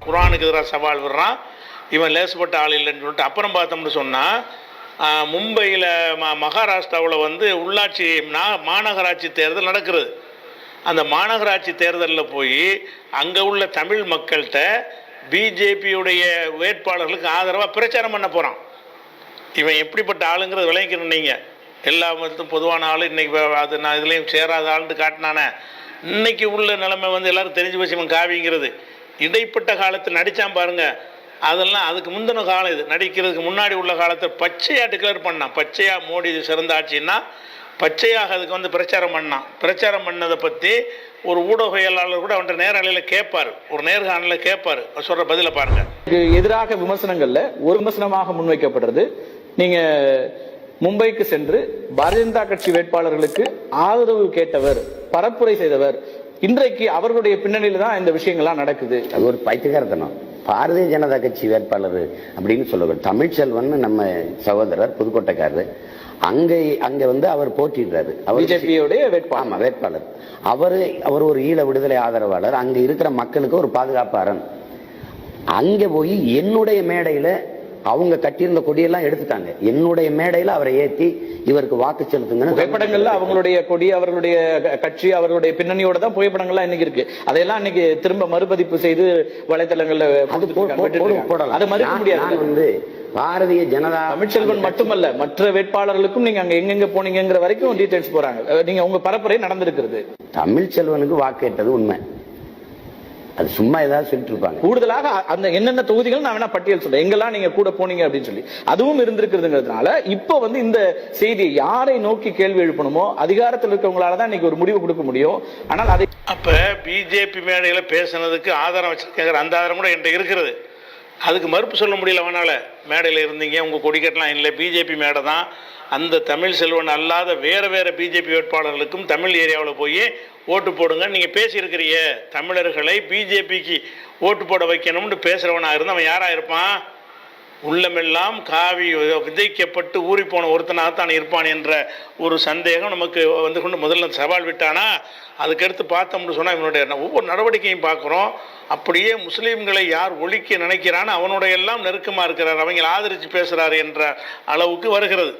குர்ஆனுக்கு எதிராக சவால் விடுறான், இவன் லேசுப்பட்ட ஆள் இல்லைன்னு சொல்லிட்டு. அப்புறம் பார்த்தோம்னு சொன்னால் மும்பையில் மகாராஷ்டிராவில் வந்து உள்ளாட்சி மாநகராட்சி தேர்தல் நடக்கிறது. அந்த மாநகராட்சி தேர்தலில் போய் அங்கே உள்ள தமிழ் மக்கள்கிட்ட பிஜேபியுடைய வேட்பாளர்களுக்கு ஆதரவாக பிரச்சாரம் பண்ண போகிறான். இவன் எப்படிப்பட்ட ஆளுங்கிறது விளங்கிக்கணும். நீங்கள் எல்லா மதத்தும் பொதுவான ஆள், இன்றைக்கி அது நான் இதுலேயும் சேராத ஆளுன்னு காட்டினானே. இன்றைக்கி உள்ள நிலைமை வந்து எல்லோரும் தெரிஞ்சு வச்சு இவன் காவிங்கிறது. இடைப்பட்ட காலத்தில் நடித்தான் பாருங்கள், அதெல்லாம் அதுக்கு முந்தின காலம். இது நடிக்கிறதுக்கு முன்னாடி உள்ள காலத்தில் பச்சையாக டிக்ளேர் பண்ணான். பச்சையாக மோடி சிறந்த ஆட்சின்னா பச்சையாக அதுக்கு வந்து பிரச்சாரம் பண்ணான். பிரச்சாரம் பண்ணதை பற்றி ஒரு ஊடகவியலாளர் கூட அவன்கிட்ட நேரலையில் கேட்பார், ஒரு நேர்காணலில் கேட்பார், சொல்கிற பதிலை பாருங்கள். எதிராக விமர்சனங்களில் ஒரு விமர்சனமாக முன்வைக்கப்படுறது, நீங்கள் மும்பைக்கு சென்று பாரதிய ஜனதா கட்சி வேட்பாளர்களுக்கு ஆதரவு கேட்டவர், பரப்புரை செய்தவர், இன்றைக்கு அவர்களுடைய பின்னணியில் தான் இந்த விஷயங்கள்லாம் நடக்குது. அது ஒரு பைத்தியக்காரத்தனம். பாரதிய ஜனதா கட்சி வேட்பாளர் அப்படின்னு சொல்லுவார். தமிழ்ச்செல்வன் நம்ம சகோதரர் புதுக்கோட்டைக்காரர். அங்கே வந்து அவர் போட்டிடுறாரு. அவர் பிஜேபியோடைய வேட்பாளர். அவர் ஒரு ஈழ விடுதலை ஆதரவாளர். அங்கே இருக்கிற மக்களுக்கு ஒரு பாதுகாப்பாளர். அங்கே போய் என்னுடைய மேடையில் அவங்க கட்டியிருந்த கொடியெல்லாம் எடுத்துட்டாங்க. என்னுடைய மேடையில் அவரை ஏற்றி இவருக்கு வாக்கு செலுத்துங்க. புகைப்படங்கள்ல அவங்களுடைய கொடி, அவர்களுடைய கட்சி, அவர்களுடைய பின்னணியோட தான் புகைப்படங்கள்லாம் இன்னைக்கு இருக்கு. அதையெல்லாம் இன்னைக்கு திரும்ப மறுபதிப்பு செய்து வலைதளங்கள்ல அதை மறுக்க முடியாது. வந்து பாரதிய ஜனதா தமிழ்ச்செல்வன் மட்டுமல்ல, மற்ற வேட்பாளர்களுக்கும் நீங்க அங்க எங்கெங்க போனீங்கிற வரைக்கும் டீடைல்ஸ் போறாங்க. நீங்க உங்க பரப்புரை நடந்திருக்கிறது. தமிழ்ச்செல்வனுக்கு வாக்கு கேட்டது உண்மை. அது சும்மா ஏதாவது சொல்லிட்டு இருப்பாங்க. கூடுதலாக அந்த என்னென்ன தொகுதிகள் நான் வேணா பட்டியல் சொல்றேன், எங்கெல்லாம் நீங்க கூட போனீங்க அப்படின்னு சொல்லி அதுவும் இருந்திருக்கிறதுங்கிறதுனால இப்போ வந்து இந்த செய்தியை யாரை நோக்கி கேள்வி எழுப்பணுமோ அதிகாரத்தில் இருக்கவங்களால தான் இன்னைக்கு ஒரு முடிவு கொடுக்க முடியும். ஆனால் அதை அப்ப பிஜேபி மேடையில பேசுனதுக்கு ஆதாரம் வச்சிருக்காங்க. அந்த ஆதாரம் கூட என்கிட்ட இருக்கிறது. அதுக்கு மறுப்பு சொல்ல முடியல. அவனால மேடையில் இருந்தீங்க, உங்கள் கொடிக்கட்டெலாம் இல்லை, பிஜேபி மேடை தான். அந்த தமிழ் செல்வன் அல்லாத வேறு பிஜேபி வேட்பாளர்களுக்கும் தமிழ் ஏரியாவில் போய் ஓட்டு போடுங்க நீங்கள் பேசியிருக்கிறிய. தமிழர்களை பிஜேபிக்கு ஓட்டு போட வைக்கணும்னு பேசுகிறவனாக இருந்தால் அவன் யாராக இருப்பான்? உள்ளமெல்லாம் காவி விதைக்கப்பட்டு ஊறி போன ஒருத்தனாகத்தான் இருப்பான் என்ற ஒரு சந்தேகம் நமக்கு வந்து கொண்டு முதல்ல சவால் விட்டானா. அதுக்கடுத்து பார்த்தோம்னு சொன்னால் இவனுடைய ஒவ்வொரு நடவடிக்கையும் பார்க்குறோம். அப்படியே முஸ்லீம்களை யார் ஒழிக்க நினைக்கிறான்னு அவனுடைய எல்லாம் நெருக்கமாக இருக்கிறார், அவங்களை ஆதரித்து பேசுகிறார் என்ற அளவுக்கு வருகிறது.